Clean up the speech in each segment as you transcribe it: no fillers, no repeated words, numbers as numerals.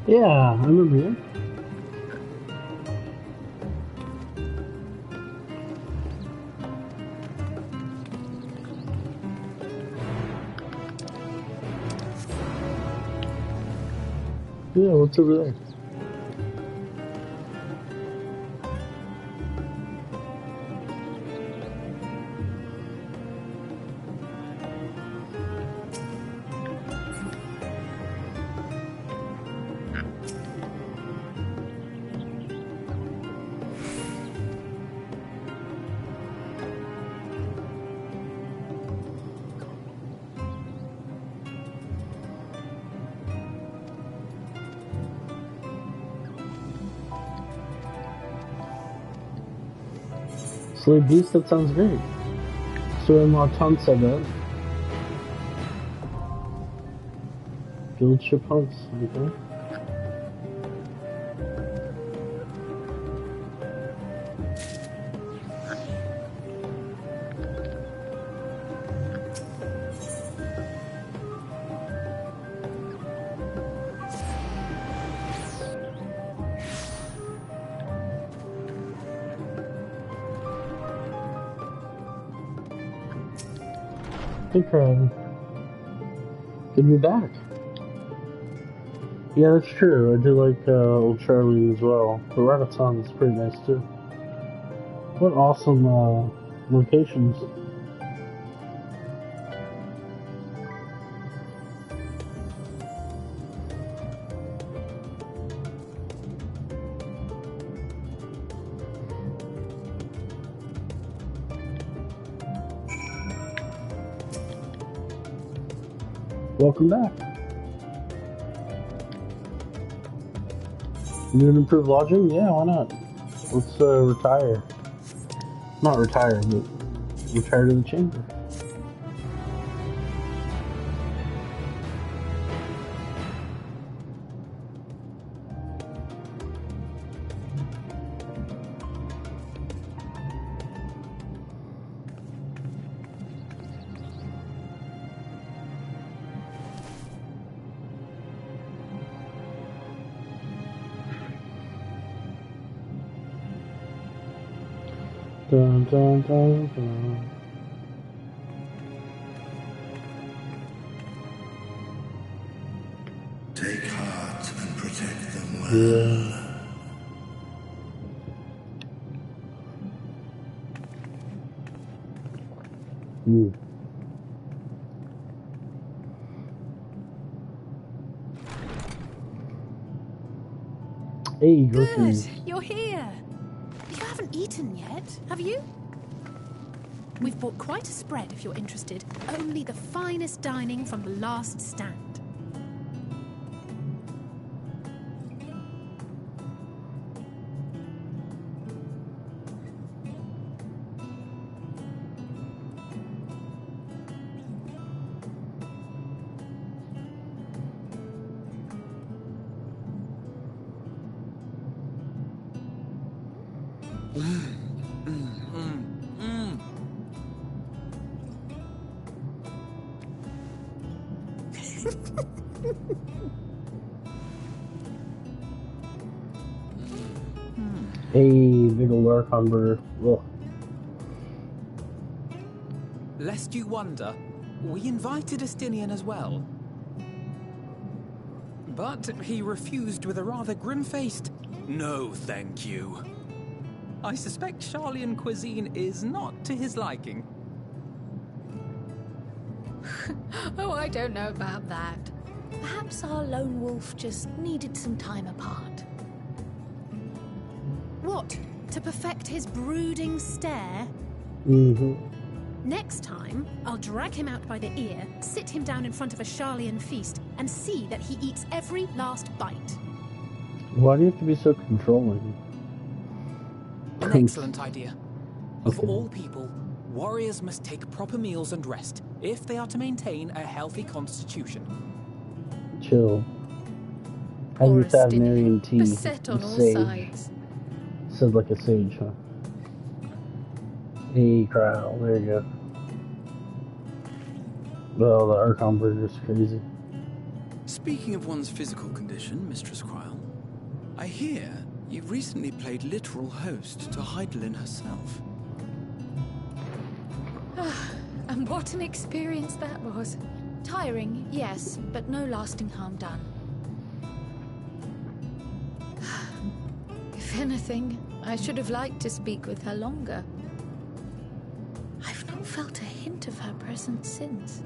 Yeah, I remember you. Yeah, what's over there? Slave Beast, that sounds great. So in Martin said that. Guild ship hunts, okay. Hey, Craig. Good to be back. Yeah, that's true. I do like Old Charlie as well. The Rataton is pretty nice too. What awesome locations. Welcome back. New and improved lodging? Yeah, why not? Let's retire. Not retire, but retire to the chamber. Dun, dun, dun, dun. Take heart and protect them well. Yeah. Hey, groceries. Good, you're here. You haven't eaten yet, have you? We've bought quite a spread if you're interested. Only the finest dining from the last stand. Hey, big ol' Archon burger. Ugh. Lest you wonder, we invited Estinian as well. But he refused with a rather grim-faced, "No, thank you." I suspect Charlian cuisine is not to his liking. Oh, I don't know about that. Perhaps our lone wolf just needed some time apart. What? To perfect his brooding stare? Mm-hmm. Next time, I'll drag him out by the ear, sit him down in front of a Charlian feast, and see that he eats every last bite. Why do you have to be so controlling? An excellent idea. Of Okay. all people, warriors must take proper meals and rest if they are to maintain a healthy constitution. Chill. Have your Tavernarian tea. Beset on all Sage. sides. Said like a sage, huh? Hey, Crowd. There you go. Well, the Archon burger's crazy. Speaking of one's physical condition, Mistress Cryle, I hear you've recently played literal host to Heidelin herself. And what an experience that was. Tiring, yes, but no lasting harm done. If anything, I should have liked to speak with her longer. I've not felt a hint of her presence since.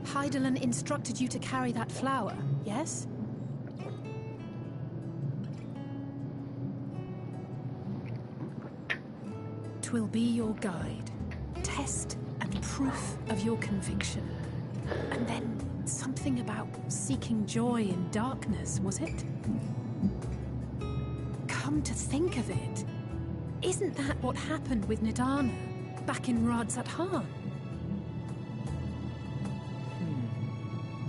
Heidelin instructed you to carry that flower, yes? Twill be your guide, test and proof of your conviction. And then something about seeking joy in darkness, was it? Come to think of it, isn't that what happened with Nidana back in Radz Han?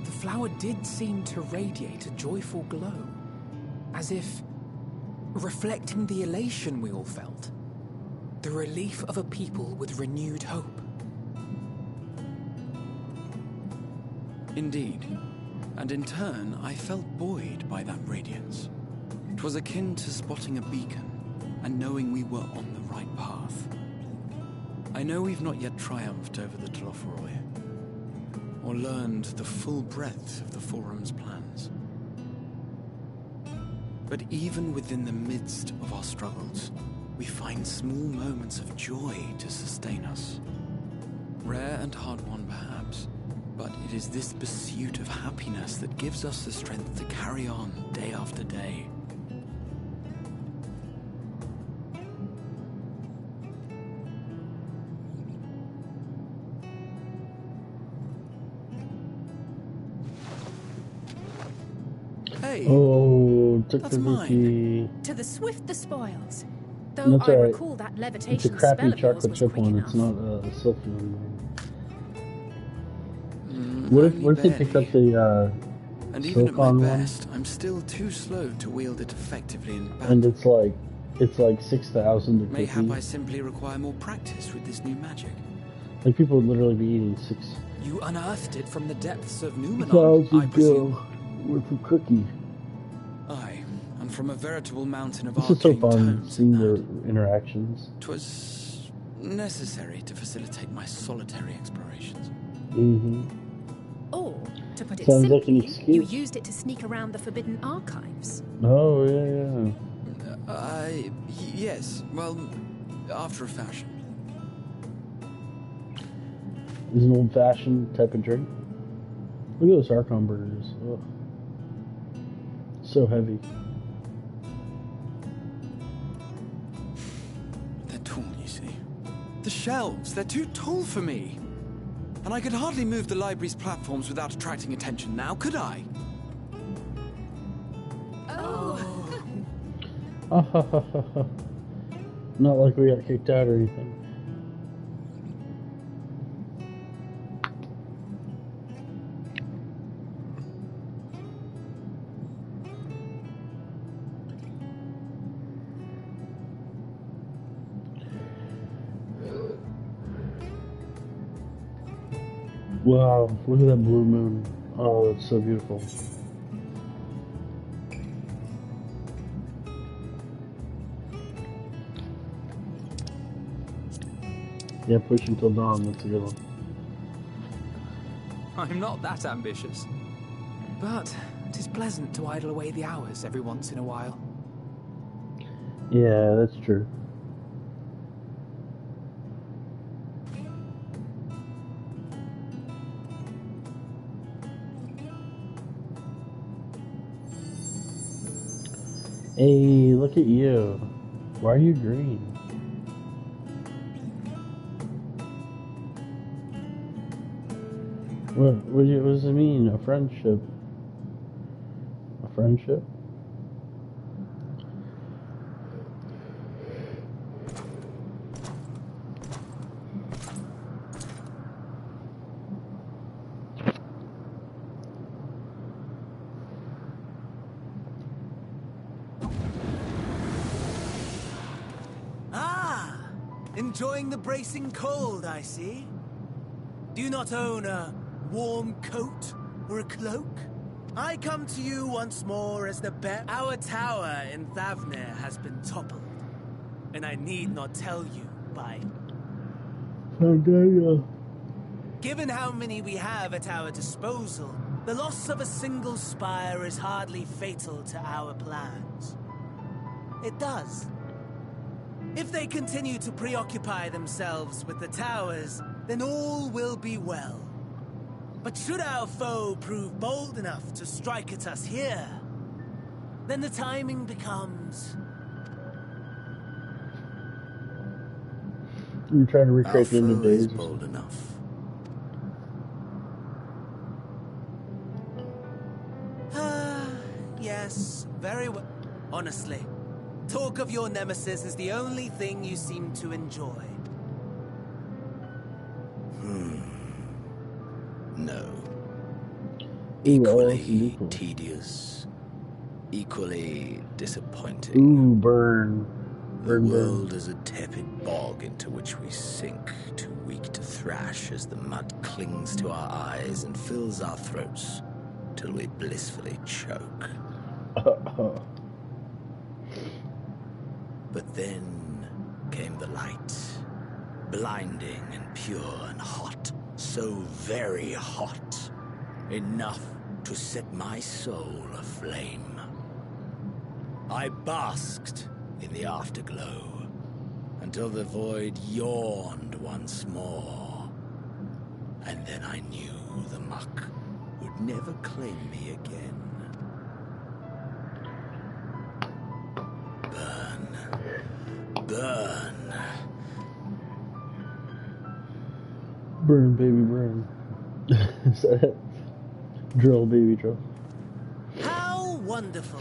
The flower did seem to radiate a joyful glow, as if reflecting the elation we all felt, the relief of a people with renewed hope. Indeed, and in turn I felt buoyed by that radiance. 'Twas akin to spotting a beacon and knowing we were on the right path. I know we've not yet triumphed over the Telophoroi, or learned the full breadth of the Forum's plans. But even within the midst of our struggles, we find small moments of joy to sustain us. Rare and hard-won perhaps, but it is this pursuit of happiness that gives us the strength to carry on day after day. Hey, Oh, took that's the mine. rookie. To the swift the spoils. Though That's I alright. recall that It's a levitation crappy spell of yours chocolate was chip quick one. enough. It's not a silky one. Only What if they picked up the and even at my silicon one? best, I'm still too slow to wield it effectively in battle. And it's like 6,000 a Mayhap I cookie. simply require more practice with this new magic. Like people would literally be eating 6,000 You unearthed it from the depths of Numenor, I presume. worth of cookie. Aye, and from a veritable mountain of This is so arcane fun tomes seeing at their that. interactions. 'Twas necessary to facilitate my solitary explorations. Mm-hmm. Or, to put it Sounds like an simply, you excuse. used it to sneak around the forbidden archives. Oh yeah. Yes, well, after a fashion. It's an old-fashioned type of drink. Look at those Archon burgers. Ugh. So heavy. They're tall, you see. The shelves, they're too tall for me. And I could hardly move the library's platforms without attracting attention now, could I? Not like we got kicked out or anything. Wow, look at that blue moon. Oh, that's so beautiful. Yeah, push until dawn, that's a good one. I'm not that ambitious. But it is pleasant to idle away the hours every once in a while. Yeah, that's true. Hey, look at you. Why are you green? What does it mean? A friendship? A friendship? Ah! Enjoying the bracing cold, I see. Do you not own a warm coat or a cloak? I come to you once more as the bear. Our tower in Thavnir has been toppled, and I need not tell you by. How dare you? Given how many we have at our disposal, the loss of a single spire is hardly fatal to our plans. It does. If they continue to preoccupy themselves with the towers, then all will be well. But should our foe prove bold enough to strike at us here, then the timing becomes... You trying to recreate the end of days? Bold enough. Yes, very well. Honestly, talk of your nemesis is the only thing you seem to enjoy. No. Equally Equally tedious. Equally disappointing. Ooh, burn. The world is a tepid bog into which we sink, too weak to thrash as the mud clings to our eyes and fills our throats till we blissfully choke. But then came the light, blinding and pure and hot, so very hot, enough to set my soul aflame. I basked in the afterglow until the void yawned once more, and then I knew the muck would never claim me again. Burn. Burn, baby, burn. Is that it? Drill, baby, drill. How wonderful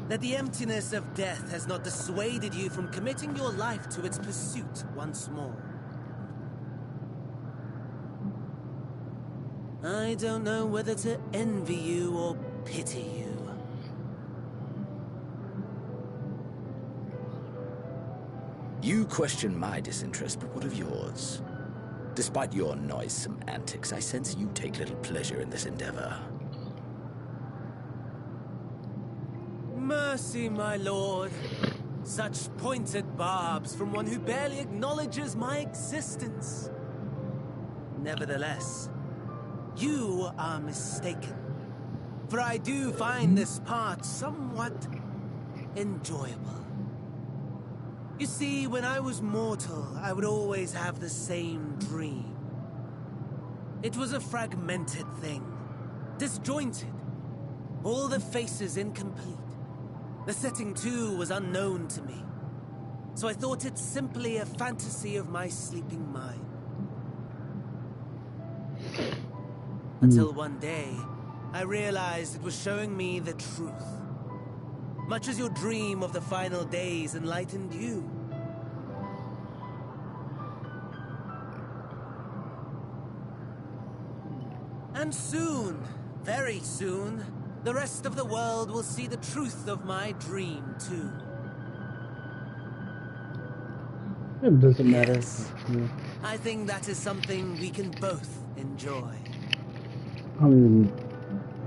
that the emptiness of death has not dissuaded you from committing your life to its pursuit once more. I don't know whether to envy you or pity you. You question my disinterest, but what of yours? Despite your noisome antics, I sense you take little pleasure in this endeavor. Mercy, my lord. Such pointed barbs from one who barely acknowledges my existence. Nevertheless, you are mistaken. For I do find this part somewhat enjoyable. You see, when I was mortal, I would always have the same dream. It was a fragmented thing, disjointed, all the faces incomplete. The setting, too, was unknown to me, so I thought it simply a fantasy of my sleeping mind. Until one day, I realized it was showing me the truth. Much as your dream of the final days enlightened you. And soon, very soon, the rest of the world will see the truth of my dream, too. It doesn't matter. Yes. I think that is something we can both enjoy. I mean,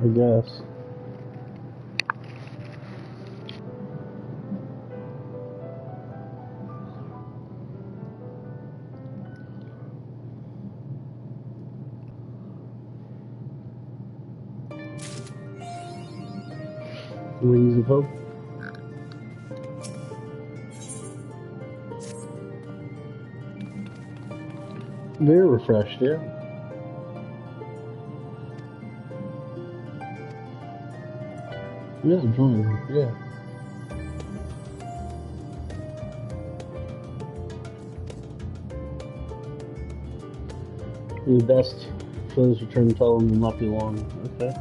I guess. Wings of Hope. Very refreshed, yeah. Yeah, join, yeah. The best for this return to tell them will not be long. Okay.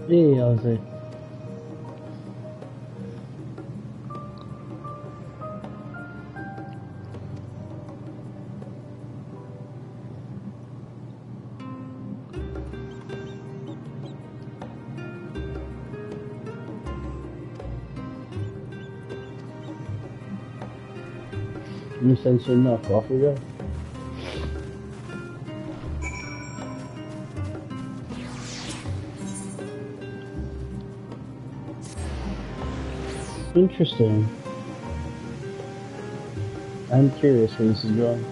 Eorzea. You say so enough, off we go. Interesting. I'm curious where this is going.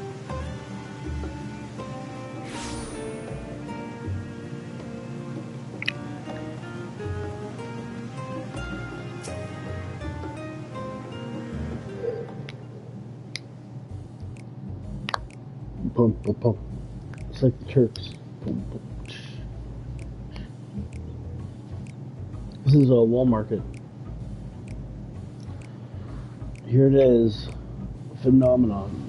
Pump, pump, pump. It's like the Turks. Pump, pump. This is a Walmart. Here it is. Phenomenon.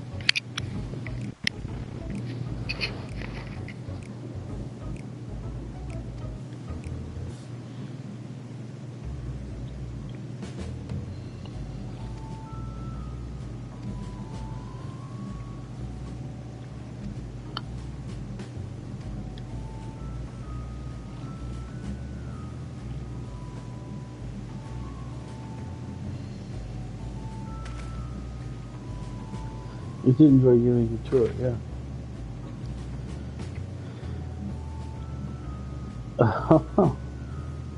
You did enjoy giving a tour, yeah.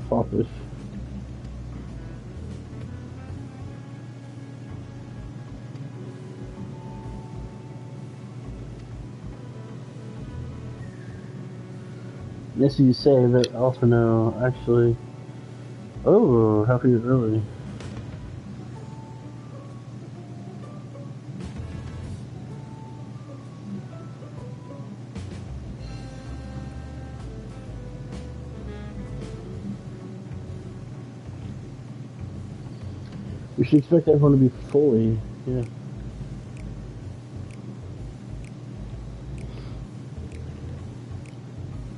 Foppish. Yes, you say, but also no, actually. Oh, happy early. We should expect everyone to be fully, yeah.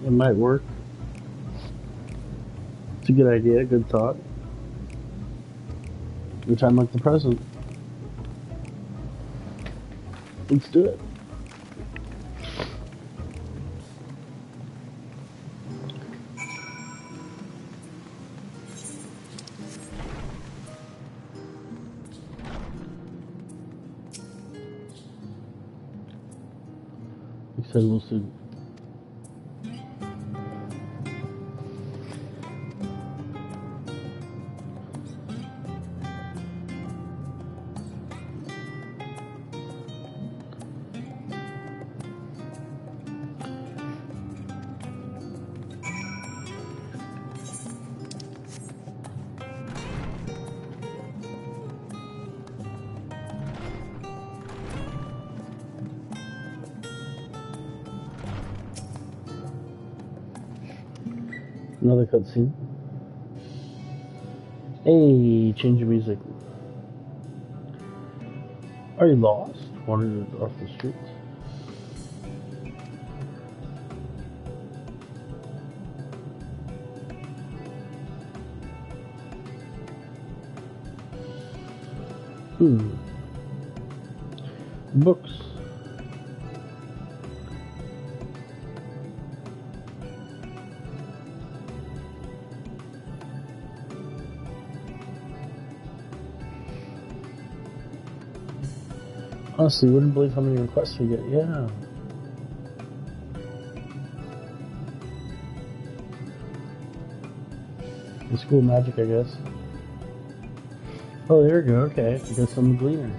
It might work. It's a good idea, good thought. A time like the present. Let's do it. He said we'll see. Another cutscene. Hey, change of music. Are you lost? Wandered off the streets? Books. Honestly, you wouldn't believe how many requests we get. Yeah. The school magic, I guess. Oh, there we go. Okay, I guess I'm a gleaner.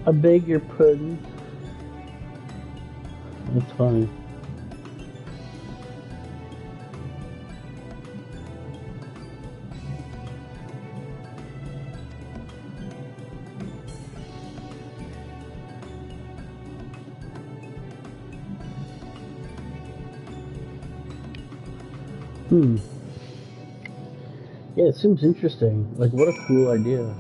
I beg your pudding. That's funny. Yeah, it seems interesting. Like, what a cool idea.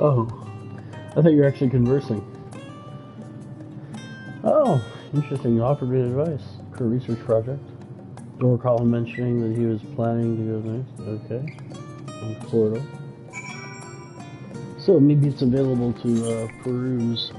Oh, I thought you were actually conversing. Oh, interesting. You offered me advice for a research project. Don't recall him mentioning that he was planning to go next. Okay. On portal. So maybe it's available to peruse.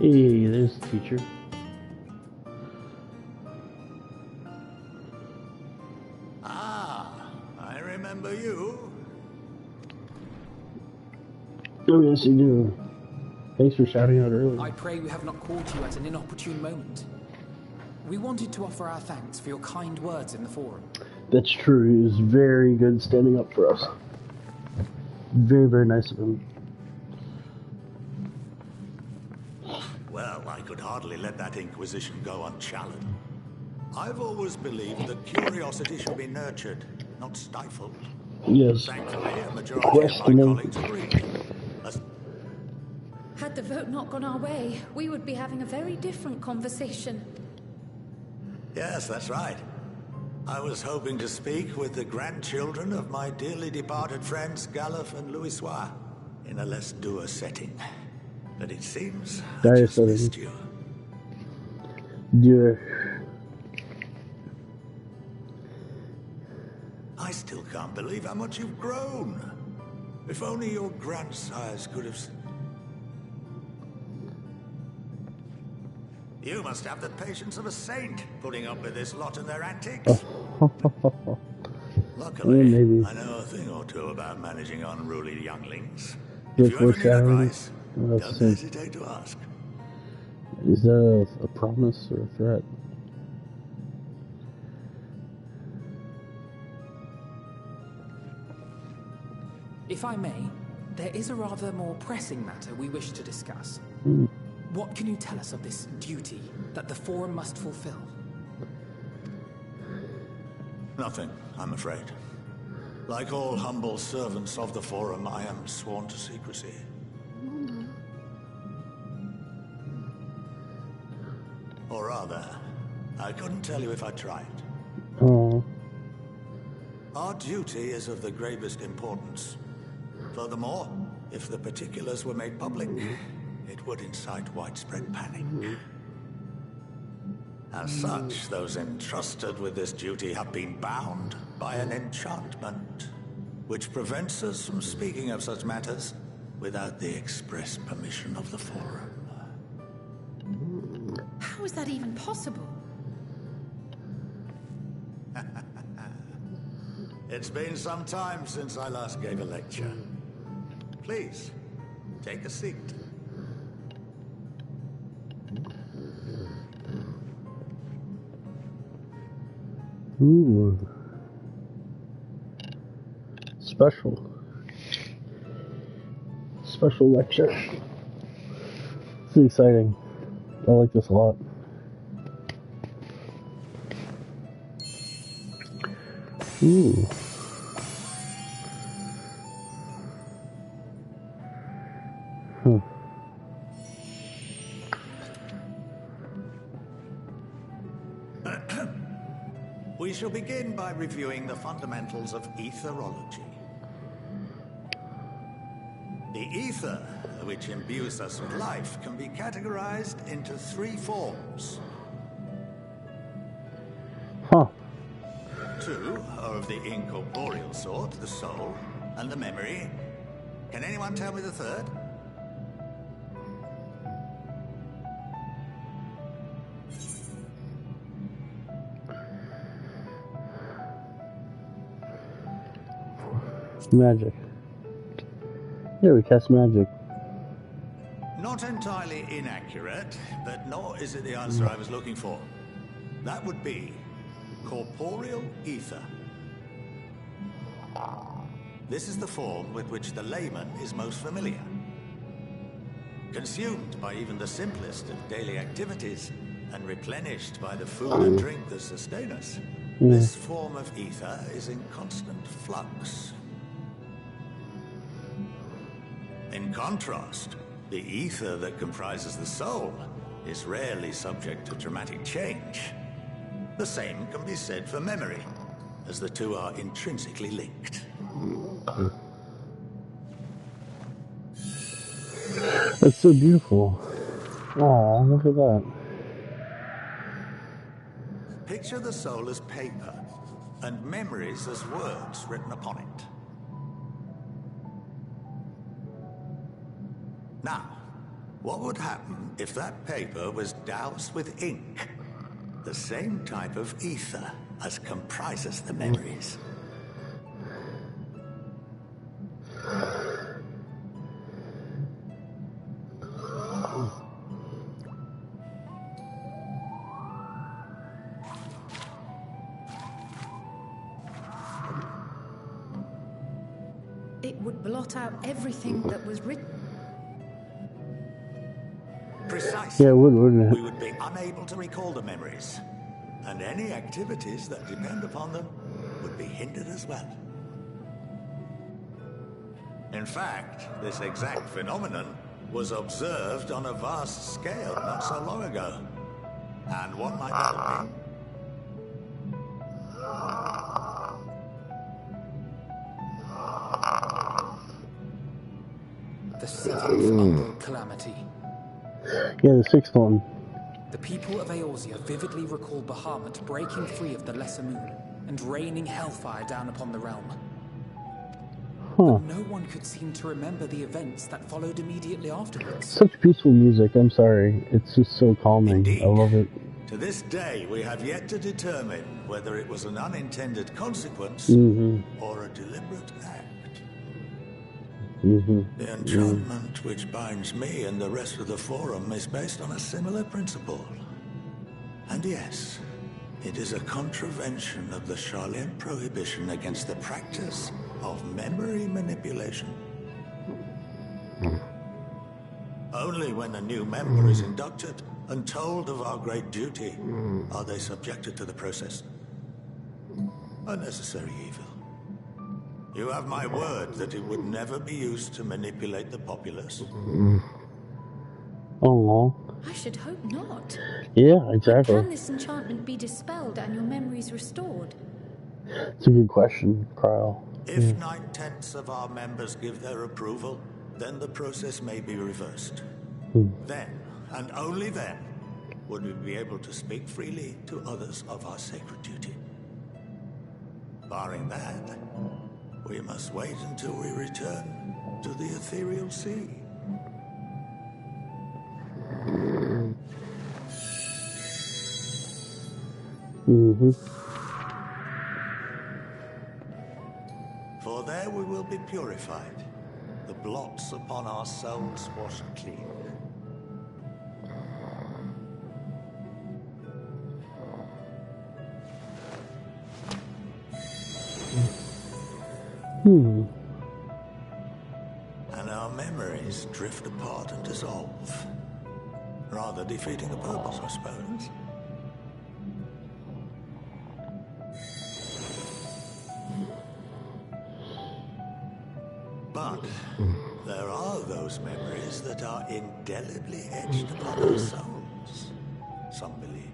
Hey, there's the teacher. Ah, I remember you. Oh, yes, you do. Thanks for shouting out earlier. I pray we have not caught you at an inopportune moment. We wanted to offer our thanks for your kind words in the forum. That's true. He was very good standing up for us. Very, very nice of him. Well, I could hardly let that Inquisition go unchallenged. I've always believed that curiosity should be nurtured, not stifled. Yes. Thankfully, a majority of my colleagues agree. Had the vote not gone our way, we would be having a very different conversation. Yes, that's right. I was hoping to speak with the grandchildren of my dearly departed friends Galuf and Louisoix in a less dour setting. But it seems I just missed you. Dear. I still can't believe how much you've grown. If only your grandsires could have... You must have the patience of a saint, putting up with this lot of their antics. Luckily, maybe. I know a thing or two about managing unruly younglings. Good If you ever need foreshadowing. advice, don't hesitate to ask. Is that a promise or a threat? If I may, there is a rather more pressing matter we wish to discuss. What can you tell us of this duty that the Forum must fulfill? Nothing, I'm afraid. Like all humble servants of the Forum, I am sworn to secrecy. Or rather, I couldn't tell you if I tried. Oh. Our duty is of the gravest importance. Furthermore, if the particulars were made public, it would incite widespread panic. As such, those entrusted with this duty have been bound by an enchantment, which prevents us from speaking of such matters without the express permission of the Forum. How is that even possible? It's been some time since I last gave a lecture. Please, take a seat. Ooh. Special lecture. This is exciting. I like this a lot. Ooh. Huh. We shall begin by reviewing the fundamentals of etherology. The ether, which imbues us with life, can be categorized into 3 forms. Huh. 2 are of the incorporeal sort, the soul, and the memory. Can anyone tell me the third? Magic. Yeah, we cast magic. Not entirely inaccurate, but nor is it the answer I was looking for. That would be corporeal ether. this is the form with which the layman is most familiar. Consumed by even the simplest of daily activities, and replenished by the food and drink that sustain us, this form of ether is in constant flux. In contrast, the ether that comprises the soul is rarely subject to dramatic change. The same can be said for memory, as the two are intrinsically linked. That's so beautiful. Oh, look at that. Picture the soul as paper, and memories as words written upon it. Now, what would happen if that paper was doused with ink? The same type of ether as comprises the memories. It would blot out everything that was written. Precisely. Yeah, wouldn't it? We would be unable to recall the memories, and any activities that depend upon them would be hindered as well. In fact, this exact phenomenon was observed on a vast scale not so long ago. And what might that have been? The seventh Umbral Calamity. Yeah, the sixth one. The people of Eorzea vividly recall Bahamut breaking free of the Lesser Moon and raining hellfire down upon the realm. Huh. But no one could seem to remember the events that followed immediately afterwards. Such peaceful music, I'm sorry. It's just so calming. Indeed. I love it. To this day, we have yet to determine whether it was an unintended consequence or a deliberate act. The enchantment which binds me and the rest of the Forum is based on a similar principle. And yes, it is a contravention of the Sharlayan prohibition against the practice of memory manipulation. Only when a new member is inducted and told of our great duty are they subjected to the process. A necessary evil. You have my word that it would never be used to manipulate the populace. Oh. I should hope not. Yeah, exactly. Can this enchantment be dispelled and your memories restored? It's a good question, Kyle. If 9/10 of our members give their approval, then the process may be reversed. Then, and only then, would we be able to speak freely to others of our sacred duty. Barring that, we must wait until we return to the ethereal sea. For there we will be purified, the blots upon our souls washed clean. And our memories drift apart and dissolve, rather defeating the purpose, I suppose. But there are those memories that are indelibly etched upon our souls, some believe.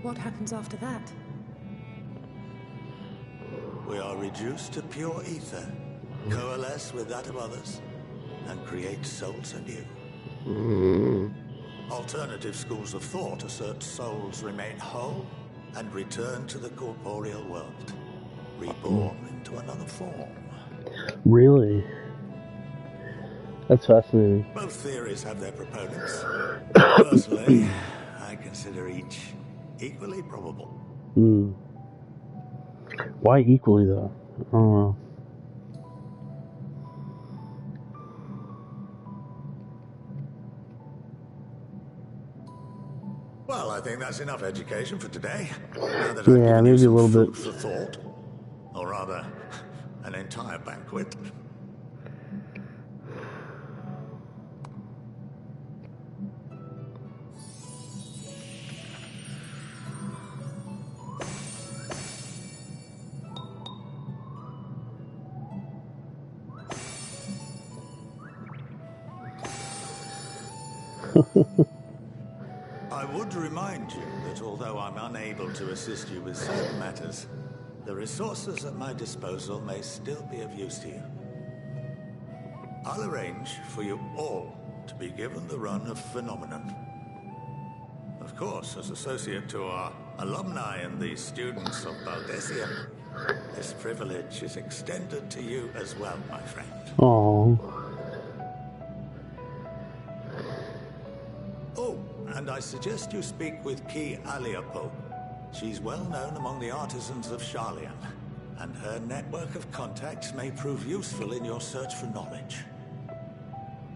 What happens after that? We are reduced to pure ether, coalesce with that of others, and create souls anew. Alternative schools of thought assert souls remain whole and return to the corporeal world, reborn into another form. Really? That's fascinating. Both theories have their proponents. Personally, I consider each equally probable. Why equally, though? I don't know. Well, I think that's enough education for today. Now that Yeah, I've given maybe you a little some bit. food for thought. Or rather, an entire banquet. I would remind you that although I'm unable to assist you with certain matters, the resources at my disposal may still be of use to you. I'll arrange for you all to be given the run of Phenomenon. Of course, as associate to our alumni and the students of Baldesia, this privilege is extended to you as well, my friend. Oh. Oh, and I suggest you speak with Ki Aliapo. She's well known among the artisans of Sharlayan, and her network of contacts may prove useful in your search for knowledge.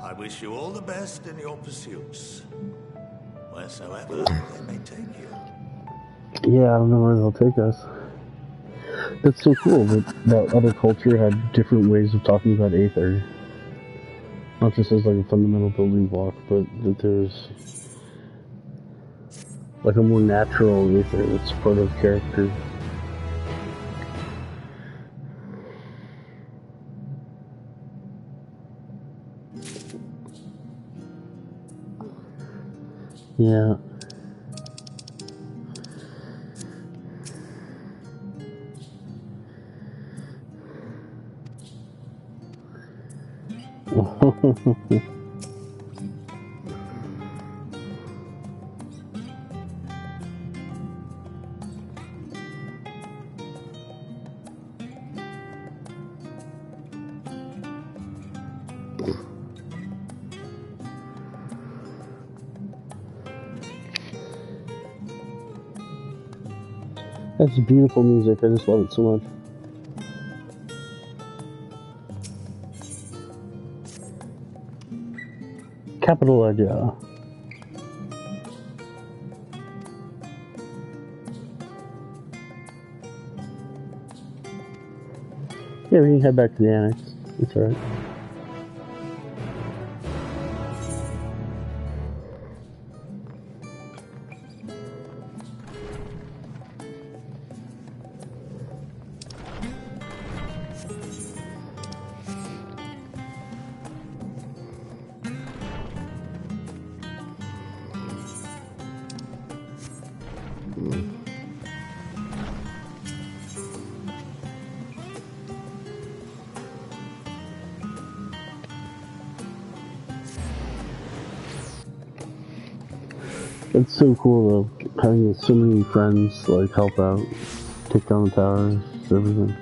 I wish you all the best in your pursuits, wheresoever they may take you. Yeah, I don't know where they'll take us. That's so cool that other culture had different ways of talking about Aether. Not just as like a fundamental building block, but that there's like a more natural Aether that's part of character. Yeah. That's beautiful music. I just love it so much. Capital idea. Yeah, we can head back to the annex. It's alright. It's so cool though, having so many friends like help out, take down the towers, everything.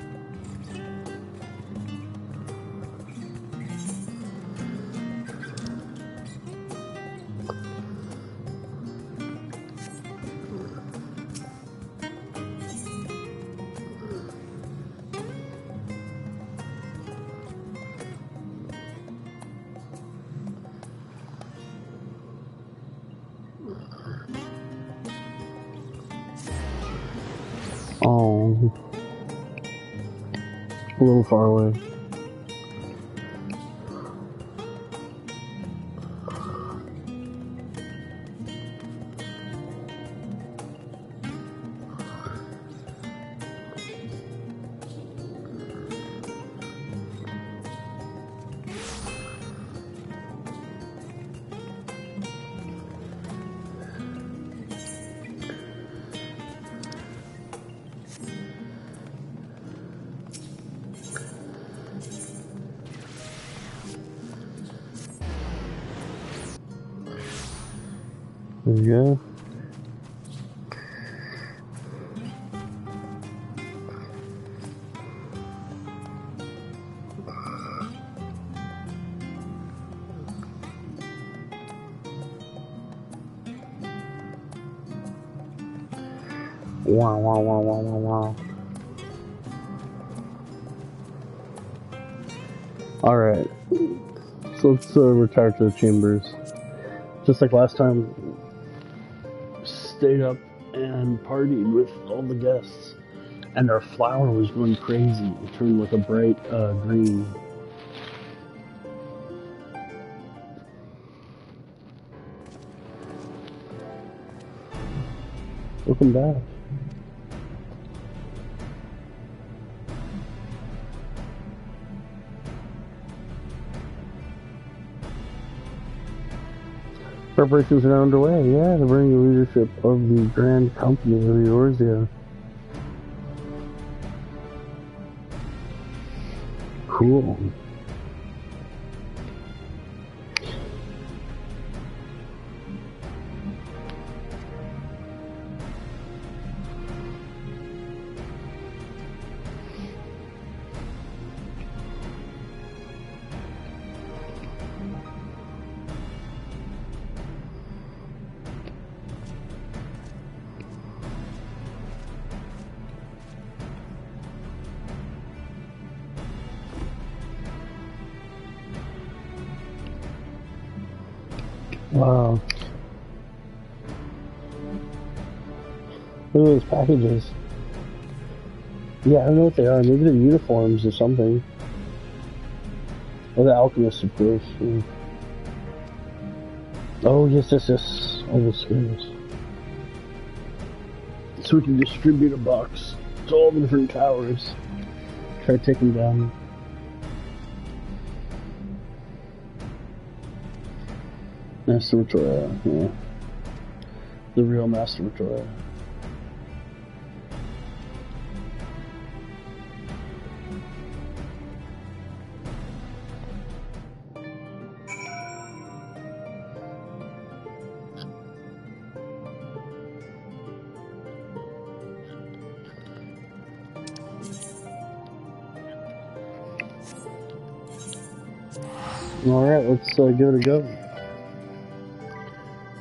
Oh, a little far away. There we go. Wow, wow, wow, wow, wow, wow. Alright, so let's retire to the chambers. Just like last time, stayed up and partied with all the guests, and our flower was going crazy. It turned like a bright green. Welcome back. Preparations are underway, yeah, to bring the leadership of the Grand Company of Eorzea. Cool. Wow. Look at those packages. Yeah, I don't know what they are. Maybe they're uniforms or something. Oh, the alchemists, of course. Yeah. Oh, yes. All those skins. So we can distribute a box to all the different towers. Try to take them down. Master Victoria, yeah. The real Master Victoria. Alright, let's give it a go.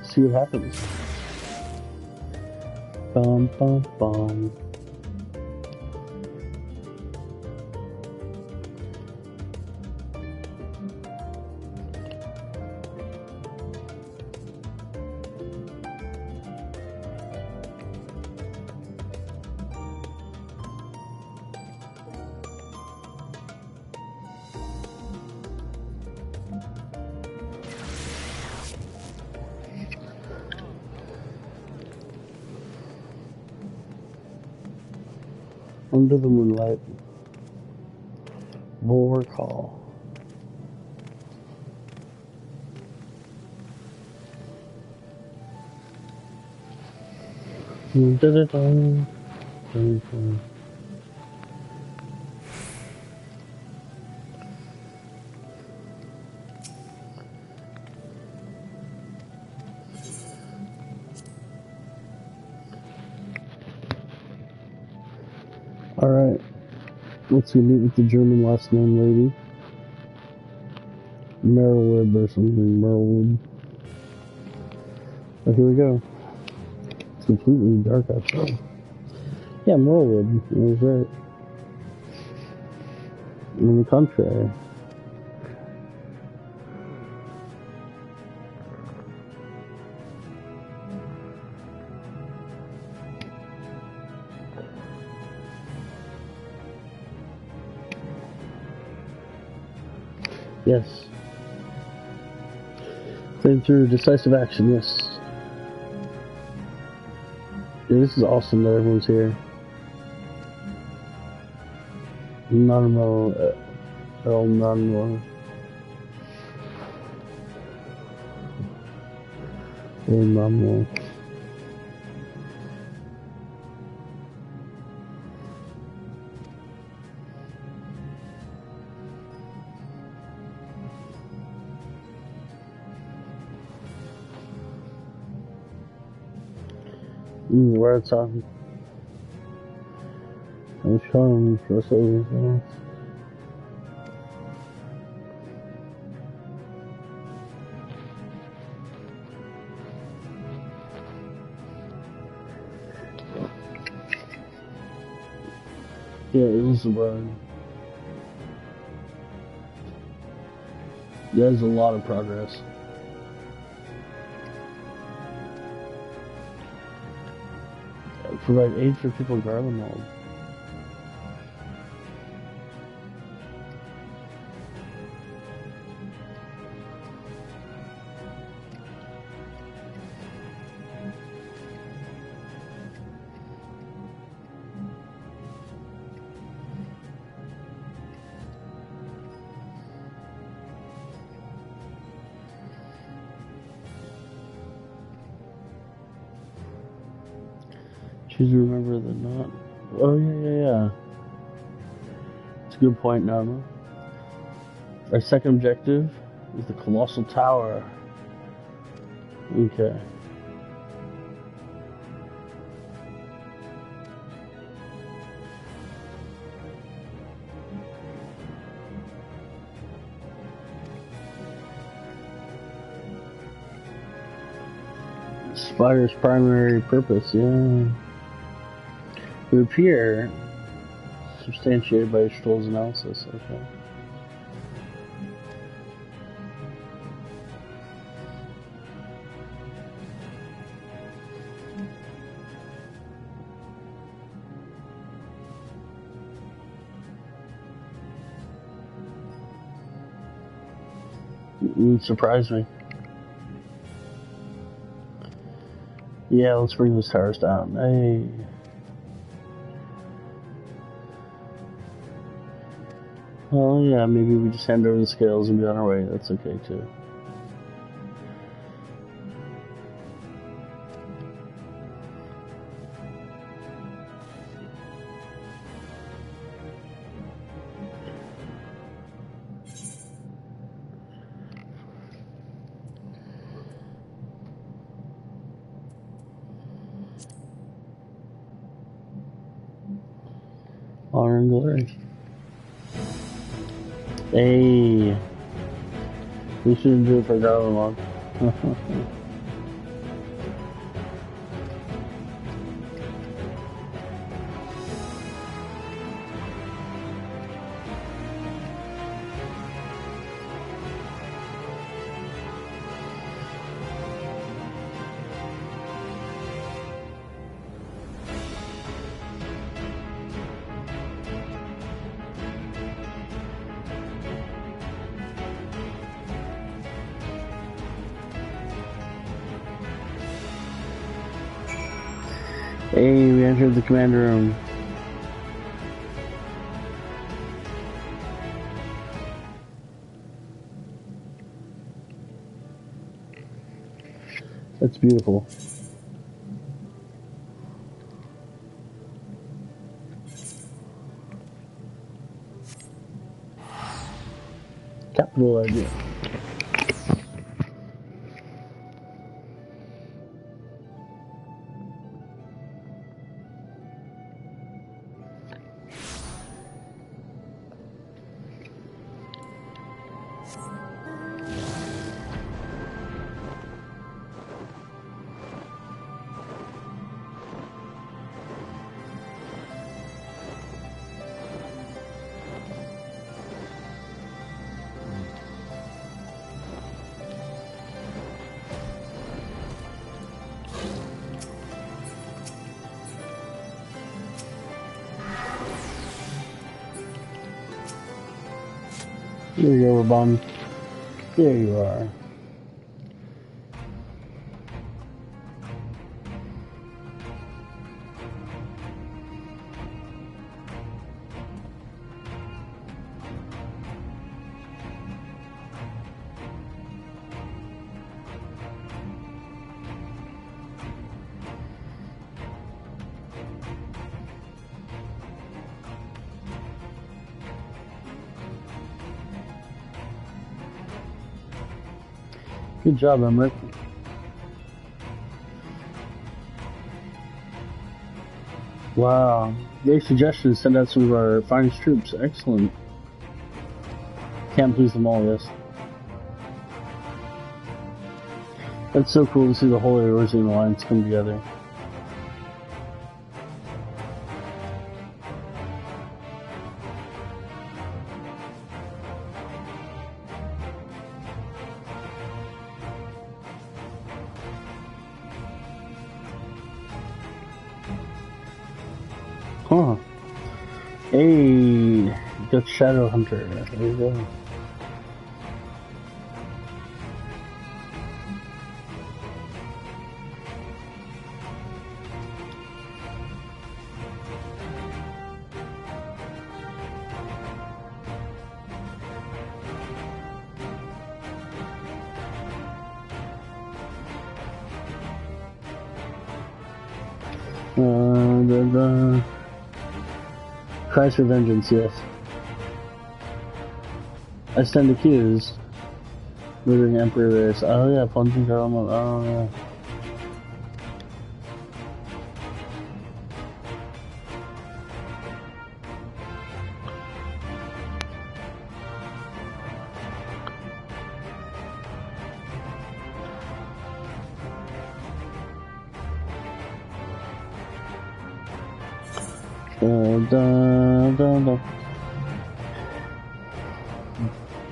See what happens. Bum bum bum. Under the moonlight. Bulwark Hall. Dun-dun-dun. Dun-dun. Alright. Let's go meet with the German last name lady. Merylwood or something. Merylwood. Oh, here we go. It's completely dark outside. Yeah, Merylwood. I was right. On the contrary. Yes. Playing through decisive action, yes. Yeah, this is awesome that everyone's here. Nanmo, El Nanmo. El Nanmo. Where it's on. I'm trying for so yeah, it was there's a lot of progress. Provide aid for people in Garlemald. Choose to remember the not. Oh, yeah. It's a good point, Narma. Our second objective is the Colossal Tower. Okay. Spider's primary purpose, yeah. It would appear substantiated by Stroll's analysis, okay. It surprised me. Yeah, let's bring those towers down. Hey. Well, yeah, maybe we just hand over the scales and be on our way. That's okay, too. Honor and glory. Hey. We shouldn't do it for Garlemald. Hey, we entered the command room. That's beautiful. Capital idea. There you go, Rabon. There you are. Good job, Emmerich. Wow. Great suggestion to send out some of our finest troops. Excellent. Can't please them all, yes. That's so cool to see the whole Eorzea alliance come together. Huh. Hey, that's Shadow Hunter. There you go. The Cries for Vengeance, yes. I stand accused. Murdering Emperor Race. Oh yeah, plunging Garlemald. Oh yeah.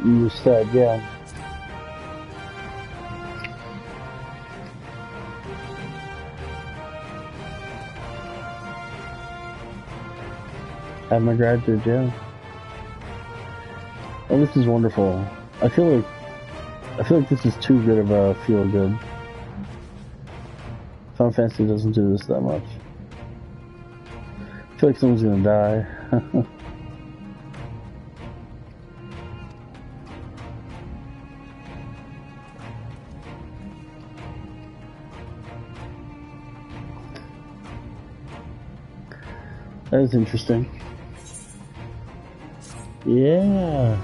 You said, yeah. At my graduate, yeah. Oh, this is wonderful. I feel like this is too good of a feel good. Final Fantasy doesn't do this that much. I feel like someone's gonna die. That is interesting. Yeah.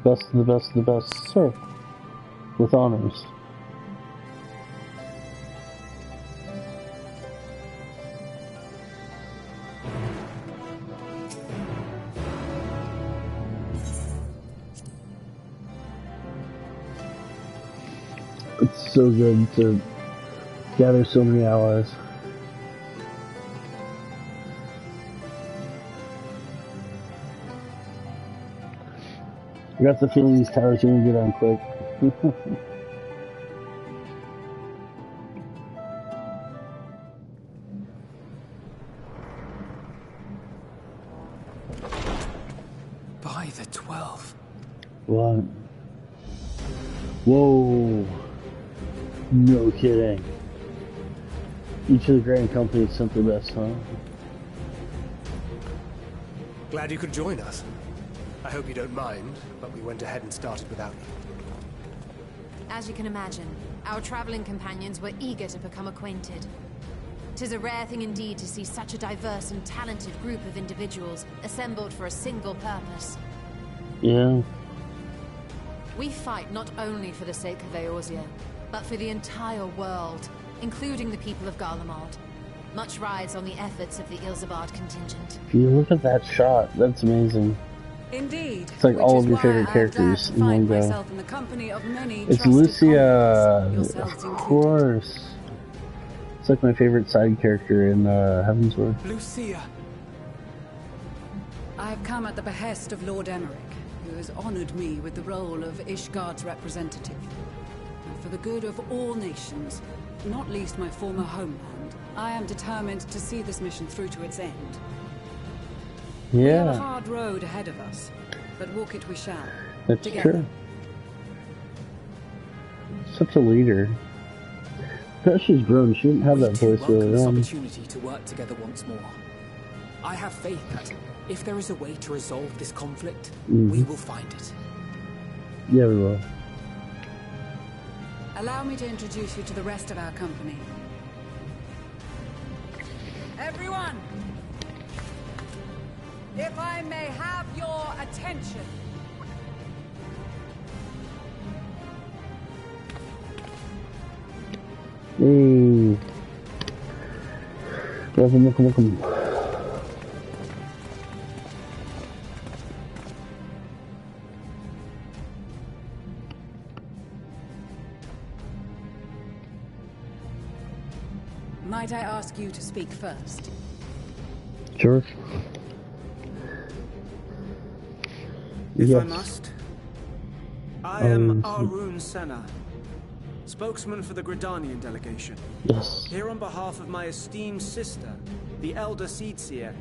Best of the best of the best, sir. With honors. It's so good to gather so many allies. I got the feeling these towers are gonna get on quick. By the 12. What? Whoa. No kidding. Each of the Grand Companies sent the best, huh? Glad you could join us. I hope you don't mind, but we went ahead and started without you. As you can imagine, our traveling companions were eager to become acquainted. 'Tis a rare thing indeed to see such a diverse and talented group of individuals assembled for a single purpose. Yeah. We fight not only for the sake of Eorzea, but for the entire world, including the people of Garlemald. Much rides on the efforts of the Eorzea contingent. You look at that shot, that's amazing. Indeed. It's like all of your favorite characters in one go. In the company of many it's Lucia, of course. It's like my favorite side character in Heavensward. Lucia. I have come at the behest of Lord Emmerich, who has honored me with the role of Ishgard's representative. And for the good of all nations, not least my former homeland, I am determined to see this mission through to its end. Yeah. We have a hard road ahead of us, but walk it we shall. That's together. True. Such a leader. Because she's grown, she didn't have that voice really this on. Opportunity to work together once more. I have faith that if there is a way to resolve this conflict, we will find it. Yeah, we will. Allow me to introduce you to the rest of our company. Everyone! If I may have your attention. Hey. Welcome. Might I ask you to speak first? Sure. If Yes. I must. I am Arun Senna, spokesman for the Gridanian delegation. Yes. Here on behalf of my esteemed sister, the Elder Seedseer.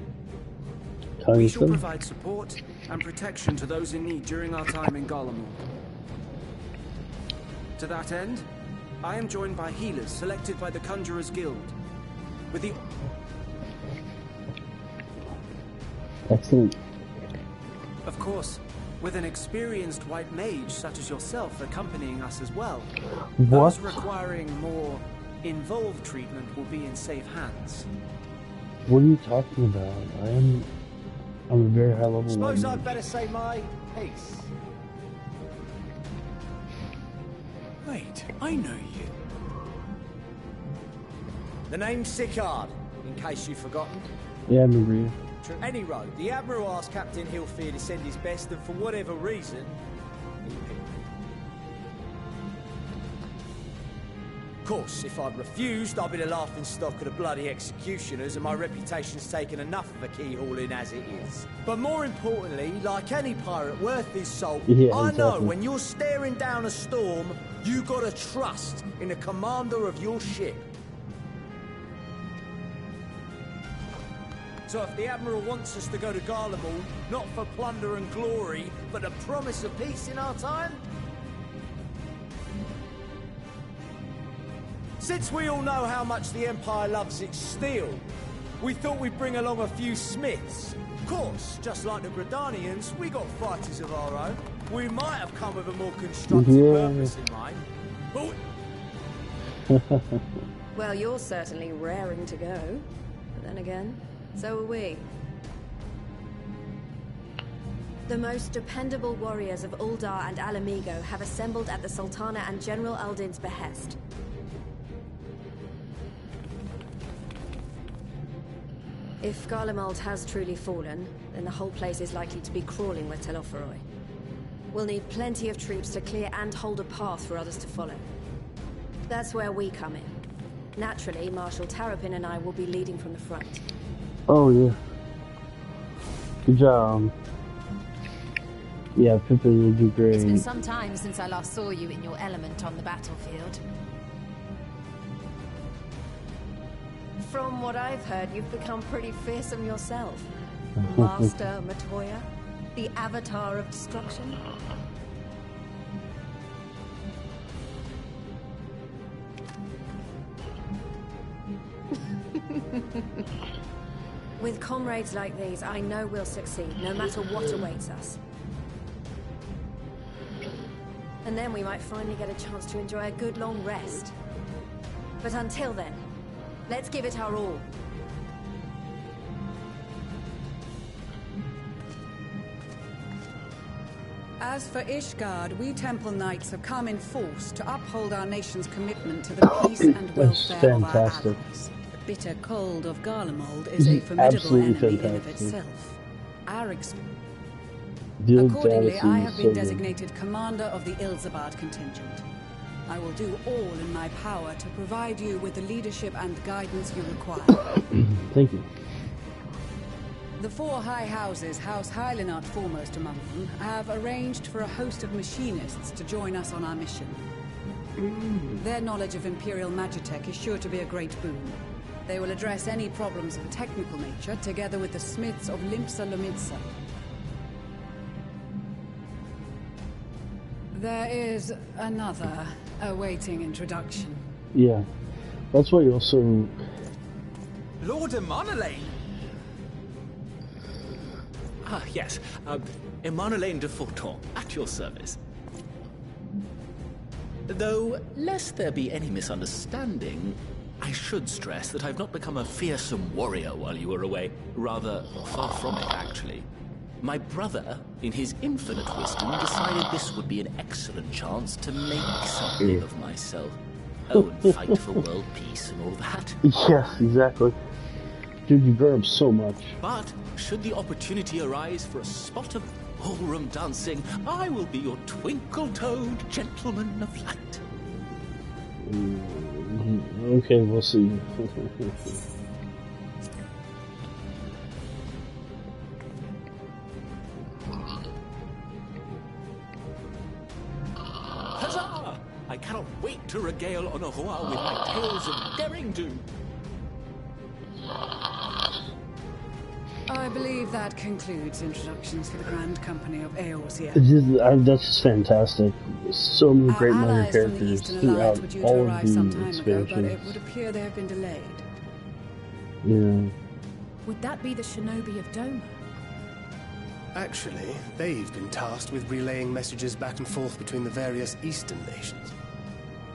We Kindness shall them. provide support and protection to those in need during our time in Garlemald. To that end, I am joined by healers selected by the Conjurers Guild. With the... Excellent. Of course, with an experienced white mage such as yourself accompanying us as well. What? Those requiring more involved treatment will be in safe hands. What are you talking about? I'm a very high level Suppose one. I'd better say my piece. Wait, I know you. The name's Sicard, in case you've forgotten. Yeah, I remember you. Any road, the Admiral asked Captain Hilfier to send his best, and for whatever reason, he picked me. Of course, if I'd refused, I'd be the laughing stock of the bloody executioners, and my reputation's taken enough of a keyhauling as it is. But more importantly, like any pirate worth his salt, Yeah, I know exactly. when you're staring down a storm, you gotta trust in the commander of your ship. So if the Admiral wants us to go to Garlemald, not for plunder and glory, but the promise of peace in our time? Since we all know how much the Empire loves its steel, we thought we'd bring along a few smiths. Of course, just like the Gridanians, we got fighters of our own. We might have come with a more constructive purpose in mind. But Well, you're certainly raring to go. But then again, so are we. The most dependable warriors of Uldar and Alamigo have assembled at the Sultana and General Aldin's behest. If Garlemald has truly fallen, then the whole place is likely to be crawling with Telophoroi. We'll need plenty of troops to clear and hold a path for others to follow. That's where we come in. Naturally, Marshal Tarapin and I will be leading from the front. Oh yeah. Good job. Yeah, Pippin will do great. It's been some time since I last saw you in your element on the battlefield. From what I've heard, you've become pretty fearsome yourself. Master Matoya, the Avatar of Destruction. With comrades like these, I know we'll succeed, no matter what awaits us. And then we might finally get a chance to enjoy a good long rest. But until then, let's give it our all. As for Ishgard, we Temple Knights have come in force to uphold our nation's commitment to the peace and That's welfare of our fantastic. allies. The bitter cold of Garlemald is a formidable Absolutely enemy in of fantastic. itself. Our Deal Accordingly, Dynasty I is have so been good. designated commander of the Ilzabad contingent. I will do all in my power to provide you with the leadership and guidance you require. Thank you. The four high houses, House Hylinart foremost among them, have arranged for a host of machinists to join us on our mission. Their knowledge of Imperial Magitech is sure to be a great boon. They will address any problems of a technical nature together with the smiths of Limpsa Lomitsa. There is another awaiting introduction. Yeah. That's why you also... Lord Emanolain! Ah, yes. Emanolain de Forton, at your service. Though, lest there be any misunderstanding, I should stress that I've not become a fearsome warrior while you were away. Rather, far from it, actually. My brother, in his infinite wisdom, decided this would be an excellent chance to make something of myself. Oh, and fight for world peace and all that. Yes, exactly. Dude, you grow up so much. But, should the opportunity arise for a spot of ballroom dancing, I will be your twinkle-toed gentleman of light. Okay, we'll see. can't wait to regale Eorzea with my tales of daring do. I believe that concludes introductions for the Grand Company of Eorzea. That's just fantastic. So many great minor Allies from the characters Eastern throughout Alliance were due to all of arrive some the time ago, but it expansions. would appear they have been delayed. Yeah. Would that be the shinobi of Doma? Actually, they've been tasked with relaying messages back and forth between the various Eastern nations.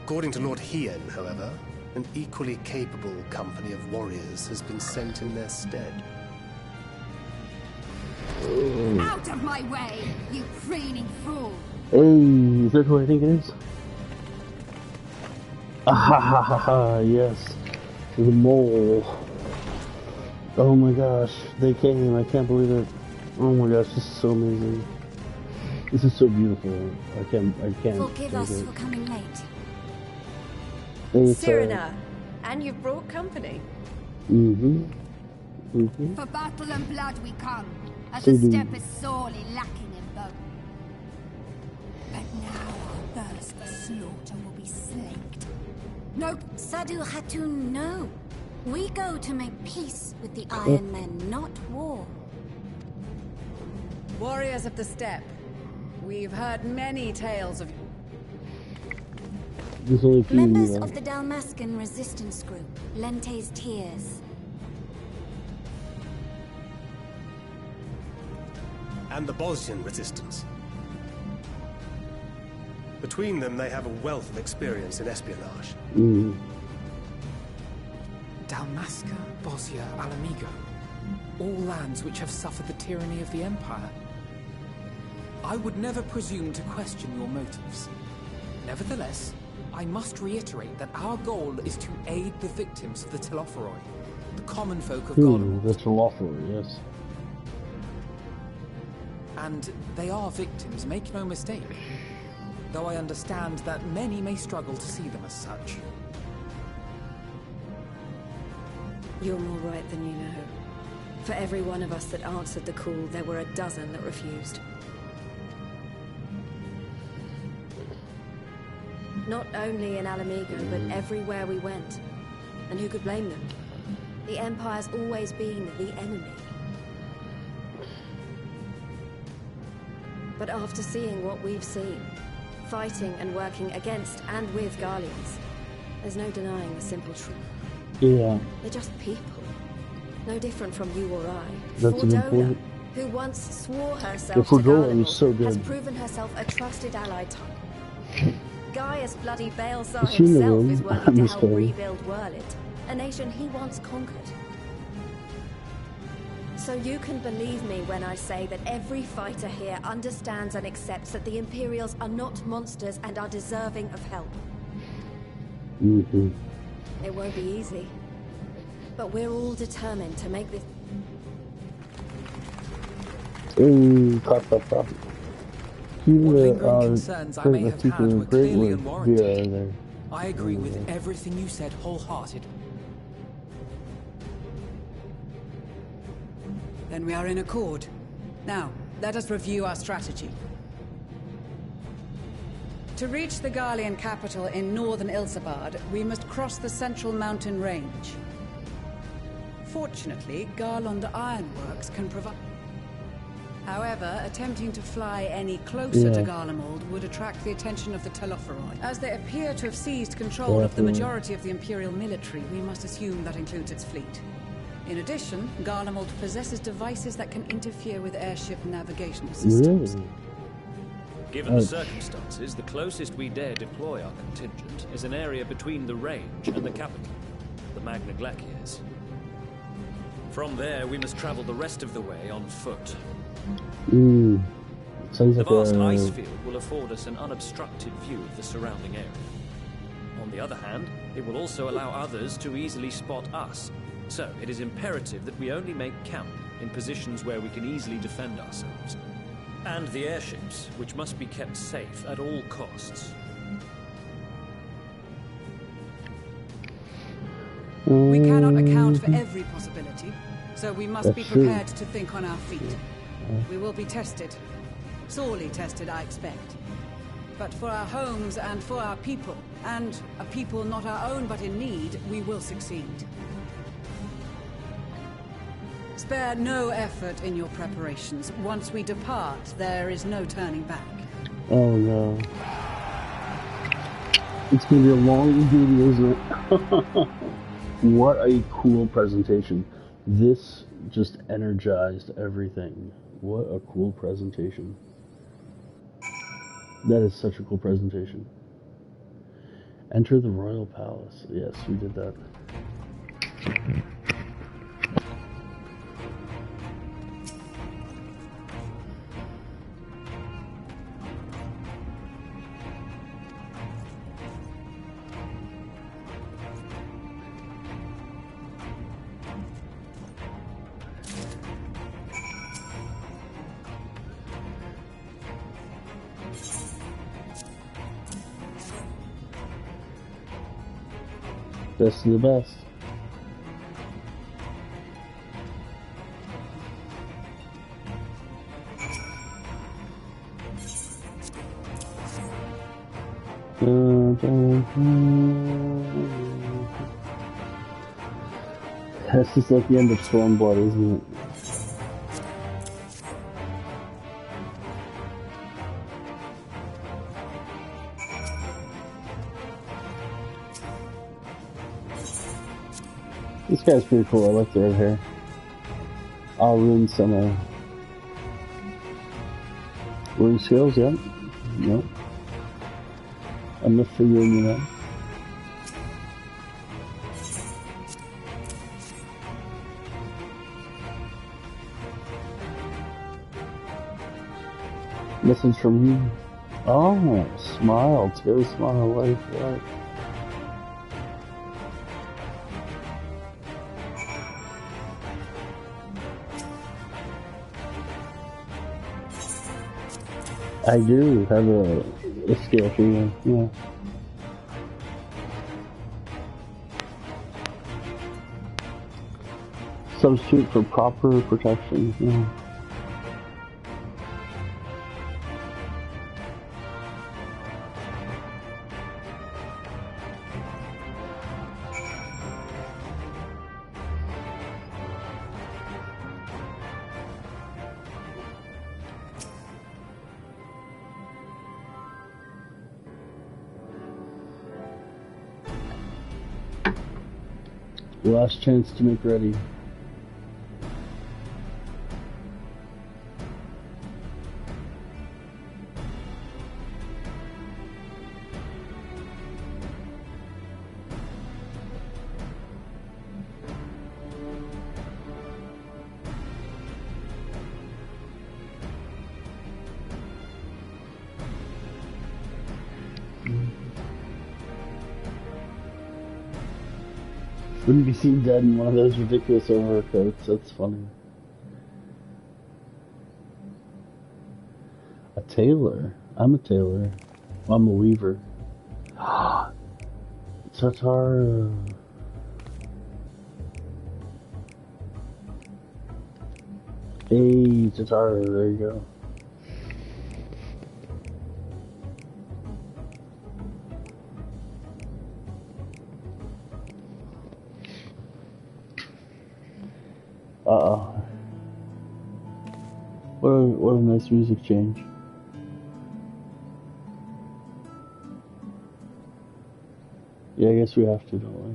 According to Lord Hien, however, an equally capable company of warriors has been sent in their stead. Out of my way, you preening fool! Hey, is that who I think it is? Ah ha ha ha ha, yes. The mole. Oh my gosh, they came, I can't believe it. Oh my gosh, this is so amazing. This is so beautiful. I can't Forgive us for coming late. It's, Cyrena, and you've brought company. For battle and blood we come, as So the do- steppe is sorely lacking in bone. But now our thirst for slaughter will be slaked. No, Sadu Hatun, no. We go to make peace with the Iron Men, not war. Warriors of the steppe, we've heard many tales of... There's only a few Members of of the Dalmascan resistance group, Lente's Tears. And the Bosnian resistance. Between them, they have a wealth of experience in espionage. Dalmasca, Bosnia, Alamigo. All lands which have suffered the tyranny of the Empire. I would never presume to question your motives. Nevertheless, I must reiterate that our goal is to aid the victims of the Telophoroi, the common folk of Garlemald. The Telophoroi, yes. And they are victims, make no mistake. Though I understand that many may struggle to see them as such. You're more right than you know. For every one of us that answered the call, there were a dozen that refused. Not only in Alamigo, but everywhere we went. And who could blame them? The Empire's always been the enemy. But after seeing what we've seen, fighting and working against and with Garleans, there's no denying the simple truth. Yeah. They're just people. No different from you or I. That's an Fordona, important... who once swore herself The to Fordona Garlemald, is so has good. proven herself a trusted ally to Gaius bloody Balesar I've seen the himself room. is I worthy to missed help it. rebuild Werlit, a nation he once conquered. So you can believe me when I say that every fighter here understands and accepts that the Imperials are not monsters and are deserving of help. It won't be easy, but we're all determined to make this... Pop. What lingering concerns I may have had were clearly unwarranted. I agree with everything you said wholeheartedly. Then we are in accord. Now, let us review our strategy. To reach the Garlean capital in northern Ilsabard, we must cross the central mountain range. Fortunately, Garlond Ironworks can provide... However, attempting to fly any closer to Garlemald would attract the attention of the Telophoroi. As they appear to have seized control of the majority of the Imperial military, we must assume that includes its fleet. In addition, Garlemald possesses devices that can interfere with airship navigational systems. Given the circumstances, the closest we dare deploy our contingent is an area between the range and the capital, the Magna Glaciers. From there, we must travel the rest of the way on foot. Sounds The like vast a... ice field will afford us an unobstructed view of the surrounding area. On the other hand, it will also allow others to easily spot us. So, it is imperative that we only make camp in positions where we can easily defend ourselves. And the airships, which must be kept safe at all costs. We cannot account for every possibility, so we must be prepared to think on our feet. We will be tested. Sorely tested, I expect. But for our homes and for our people, And a people not our own but in need, we will succeed. Spare no effort in your preparations. Once we depart, there is no turning back. Oh no. It's gonna be a long video, isn't it? What a cool presentation. This just energized everything. What a cool presentation. That is such a cool presentation. Enter the Royal Palace. Yes, we did that. Best of the best. That's just like the end of Stormblood, isn't it? This guy's pretty cool. I like the red hair. Rune Summer. Rune skills, yeah. Nope. Enough figuring it out. Message from you. Oh, smile. Terry smile life, right. I do have a skill for you, yeah. Substitute for proper protection, yeah. Last chance to make ready. Wouldn't be seen dead in one of those ridiculous overcoats. That's funny. A tailor? I'm a tailor. I'm a weaver. Tatara. Hey, Tatara, there you go. Uh-oh. What a nice music change. Yeah, I guess we have to, don't we?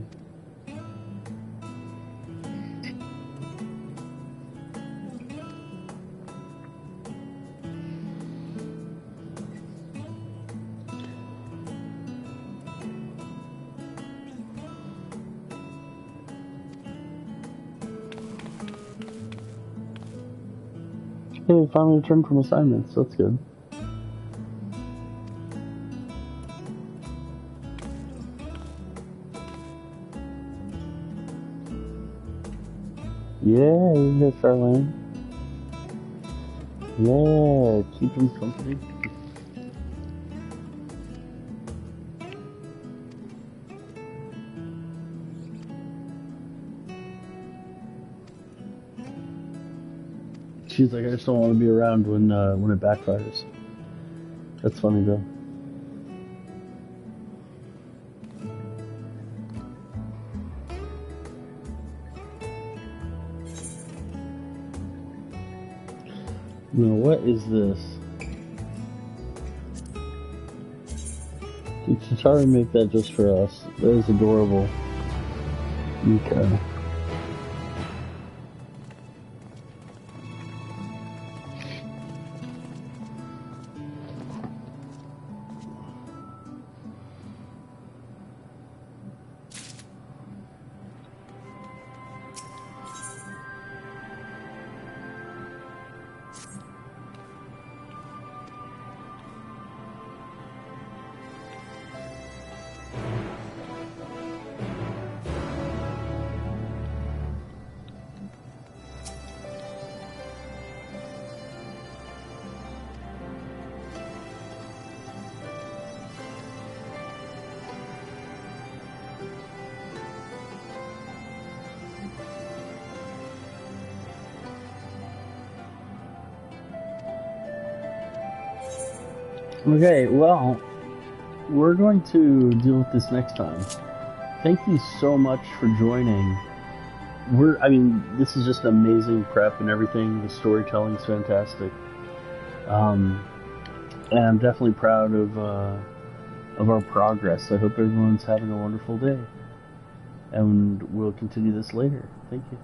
Hey, we finally returned from assignments. That's good. Yeah, you get Starlane. Yeah, keep him company. She's like, I just don't want to be around when it backfires. That's funny though. No, what is this? Did Chitauri make that just for us? That is adorable. Okay. Okay, well, we're going to deal with this next time. Thank you so much for joining. This is just amazing prep and everything. The storytelling's fantastic. And I'm definitely proud of our progress. I hope everyone's having a wonderful day. And we'll continue this later. Thank you.